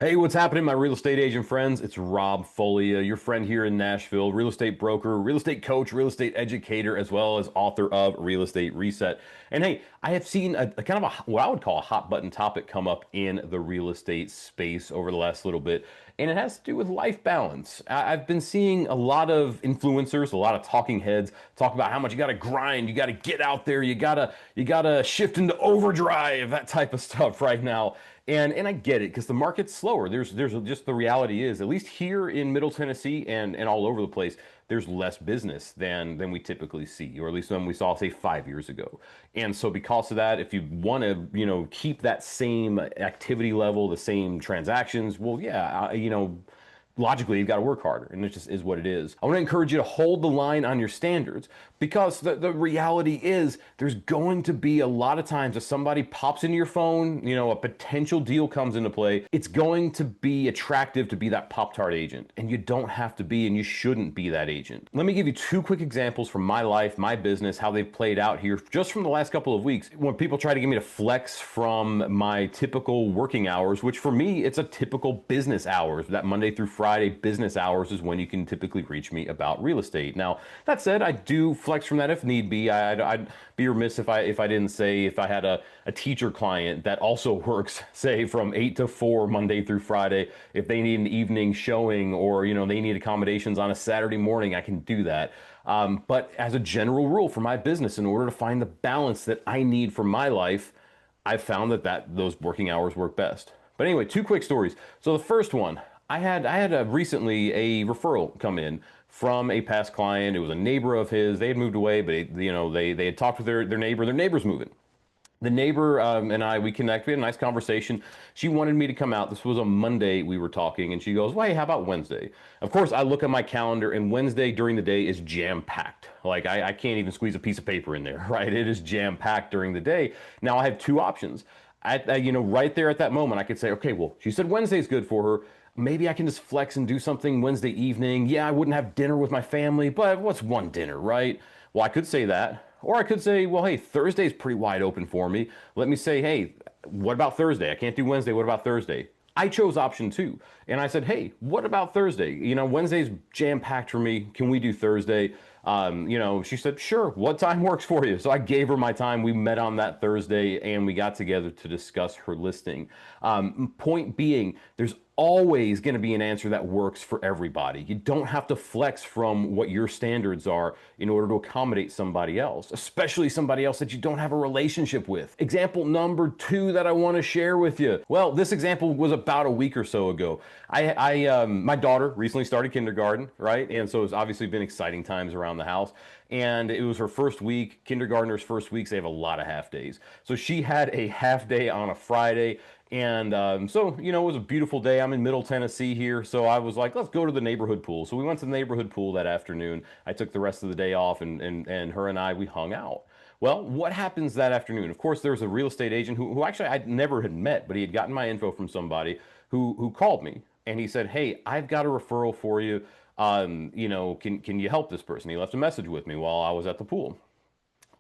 Hey, what's happening, my real estate agent friends? It's Rob Foglia, your friend here in Nashville, real estate broker, real estate coach, real estate educator, as well as author of Real Estate Reset. And hey, I have seen a kind of what I would call a hot button topic come up in the real estate space over the last little bit, and it has to do with life balance. I've been seeing a lot of influencers, a lot of talking heads talk about how much you got to grind, you got to get out there, you gotta shift into overdrive, that type of stuff right now. And I get it because the market's slower. There's just the reality is, at least here in Middle Tennessee and all over the place, there's less business than we typically see, or at least than we saw, say, 5 years ago. And so because of that, if you want to, keep that same activity level, the same transactions, well, yeah, logically you've got to work harder, and it just is what it is. I want to encourage you to hold the line on your standards, because the reality is there's going to be a lot of times if somebody pops into your phone, a potential deal comes into play, it's going to be attractive to be that Pop-Tart agent, and you don't have to be, and you shouldn't be that agent. Let me give you two quick examples from my life, my business, how they've played out here just from the last couple of weeks. When people try to get me to flex from my typical working hours, which for me, it's a typical business hours, that Monday through Friday business hours is when you can typically reach me about real estate. Now, that said, I do flex from that if need be. I'd be remiss if I didn't say, if I had a teacher client that also works, say, from 8 to 4 Monday through Friday, if they need an evening showing, or they need accommodations on a Saturday morning, I can do that. But as a general rule for my business, in order to find the balance that I need for my life, I've found that those working hours work best. But anyway, two quick stories. So the first one, I had recently a referral come in from a past client. It was a neighbor of his. They had moved away, but they had talked with their neighbor. Their neighbor's moving. The neighbor we connected. We had a nice conversation. She wanted me to come out. This was a Monday we were talking, and she goes, "Well, hey, how about Wednesday?" Of course, I look at my calendar, and Wednesday during the day is jam-packed. Like, I can't even squeeze a piece of paper in there, right? It is jam-packed during the day. Now, I have two options. Right there at that moment, I could say, okay, well, she said Wednesday's good for her. Maybe I can just flex and do something Wednesday evening. Yeah, I wouldn't have dinner with my family, but what's one dinner, right? Well, I could say that. Or I could say, well, hey, Thursday's pretty wide open for me. Let me say, hey, what about Thursday? I can't do Wednesday. What about Thursday? I chose option two. And I said, hey, what about Thursday? Wednesday's jam-packed for me. Can we do Thursday? She said, sure. What time works for you? So I gave her my time. We met on that Thursday, and we got together to discuss her listing. Point being, there's always going to be an answer that works for everybody. You don't have to flex from what your standards are in order to accommodate somebody else, especially somebody else that you don't have a relationship with. Example number two that I want to share with you. Well, this example was about a week or so ago. My daughter recently started kindergarten, right? And so it's obviously been exciting times around the house. And it was her first week, kindergartner's first weeks. They have a lot of half days. So she had a half day on a Friday. And it was a beautiful day. I'm in Middle Tennessee here. So I was like, let's go to the neighborhood pool. So we went to the neighborhood pool that afternoon. I took the rest of the day off, and her and we hung out. Well, what happens that afternoon? Of course, there's a real estate agent who actually I never had met, but he had gotten my info from somebody who called me. And he said, hey, I've got a referral for you. Can you help this person? He left a message with me while I was at the pool.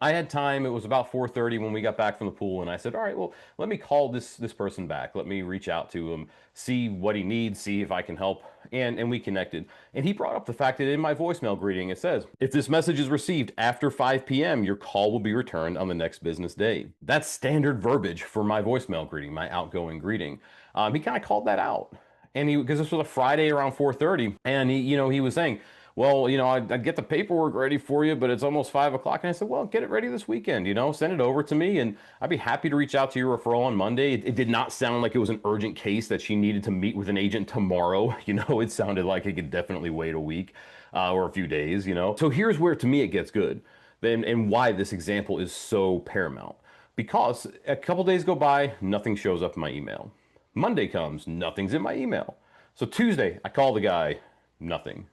I had time. It was about 4:30 when we got back from the pool, and I said, all right, well, let me call this person back. Let me reach out to him, see what he needs, see if I can help. And we connected. And he brought up the fact that in my voicemail greeting, it says, if this message is received after 5 p.m., your call will be returned on the next business day. That's standard verbiage for my voicemail greeting, my outgoing greeting. He kind of called that out. And because this was a Friday around 4:30, and he was saying, well, I'd get the paperwork ready for you, but it's almost 5 o'clock. And I said, well, get it ready this weekend, send it over to me, and I'd be happy to reach out to your referral on Monday. It did not sound like it was an urgent case that she needed to meet with an agent tomorrow. It sounded like it could definitely wait a week or a few days. So here's where, to me, it gets good, and why this example is so paramount. Because a couple days go by, nothing shows up in my email. Monday comes, nothing's in my email. So Tuesday, I call the guy, nothing.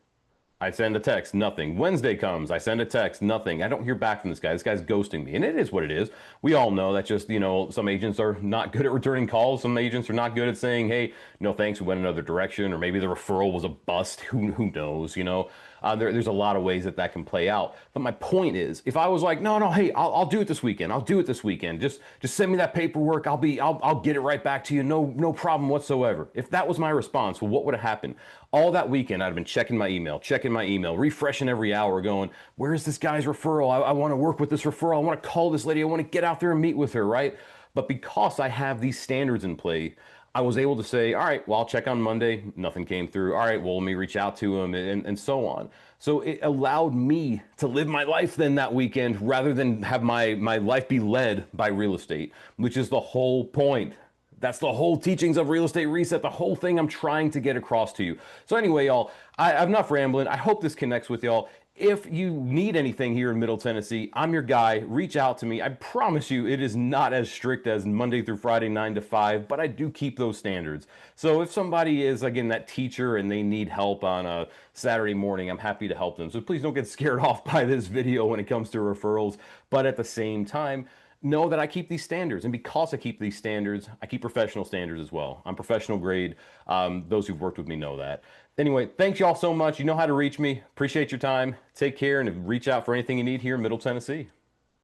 I send a text, nothing. Wednesday comes, I send a text, nothing. I don't hear back from this guy. This guy's ghosting me. And it is what it is. We all know that just, some agents are not good at returning calls. Some agents are not good at saying, hey, no thanks, we went another direction, or maybe the referral was a bust. Who knows, there's a lot of ways that that can play out. But my point is, if I was like, no, no, hey, I'll do it this weekend. I'll do it this weekend. Just send me that paperwork. I'll get it right back to you. No problem whatsoever. If that was my response, well, what would have happened? All that weekend, I'd have been checking my email, refreshing every hour, going, where's this guy's referral? I want to work with this referral. I want to call this lady. I want to get out there and meet with her, right? But because I have these standards in play, I was able to say, all right, well, I'll check on Monday. Nothing came through. All right, well, let me reach out to him and so on. So it allowed me to live my life then that weekend rather than have my life be led by real estate, which is the whole point. That's the whole teachings of Real Estate Reset, the whole thing I'm trying to get across to you. So anyway, y'all, I'm enough rambling. I hope this connects with y'all. If you need anything here in Middle Tennessee, I'm your guy. Reach out to me. I promise you it is not as strict as Monday through Friday, 9 to 5, but I do keep those standards. So if somebody is, again, that teacher and they need help on a Saturday morning, I'm happy to help them. So please don't get scared off by this video when it comes to referrals. But at the same time, know that I keep these standards. And because I keep these standards, I keep professional standards as well. I'm professional grade. Those who've worked with me know that. Anyway, thanks y'all so much. You know how to reach me. Appreciate your time. Take care and reach out for anything you need here in Middle Tennessee.